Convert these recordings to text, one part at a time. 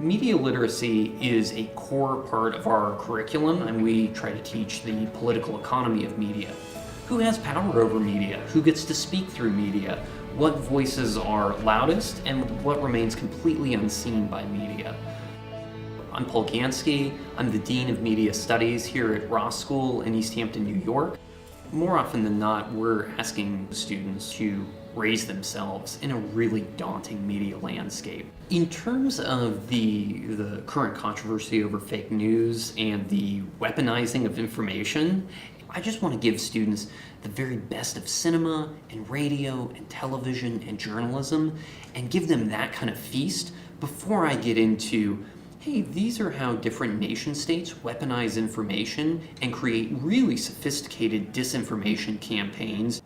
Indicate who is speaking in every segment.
Speaker 1: Media literacy is a core part of our curriculum, and we try to teach the political economy of media. Who has power over media? Who gets to speak through media? What voices are loudest and what remains completely unseen by media? I'm Paul Gansky. I'm the Dean of Media Studies here at Ross School in East Hampton, New York. More often than not, we're asking students to raise themselves in a really daunting media landscape. In terms of the current controversy over fake news and the weaponizing of information, I just want to give students the very best of cinema and radio and television and journalism and give them that kind of feast before I get into, hey, these are how different nation states weaponize information and create really sophisticated disinformation campaigns.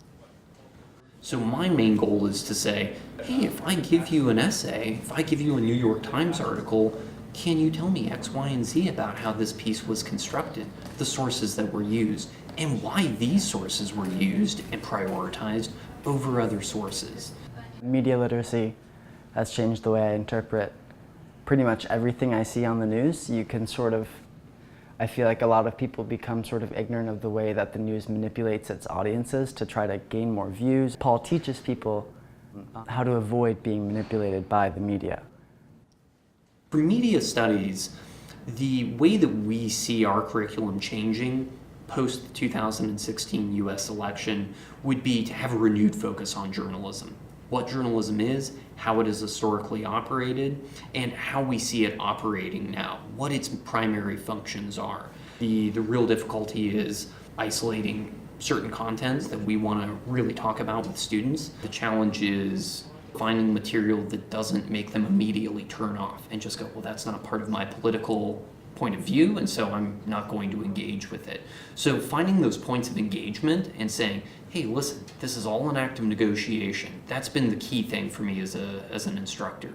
Speaker 1: So my main goal is to say, hey, if I give you an essay, if I give you a New York Times article, can you tell me X, Y, and Z about how this piece was constructed, the sources that were used, and why these sources were used and prioritized over other sources?
Speaker 2: Media literacy has changed the way I interpret pretty much everything I see on the news. I feel like a lot of people become sort of ignorant of the way that the news manipulates its audiences to try to gain more views. Paul teaches people how to avoid being manipulated by the media.
Speaker 1: For media studies, the way that we see our curriculum changing post the 2016 US election would be to have a renewed focus on journalism. What journalism is, how it is historically operated, and how we see it operating now, what its primary functions are. The real difficulty is isolating certain contents that we want to really talk about with students. The challenge is finding material that doesn't make them immediately turn off and just go, well, that's not part of my political point of view, and so I'm not going to engage with it. So finding those points of engagement and saying, hey, listen, this is all an act of negotiation. That's been the key thing for me as an instructor.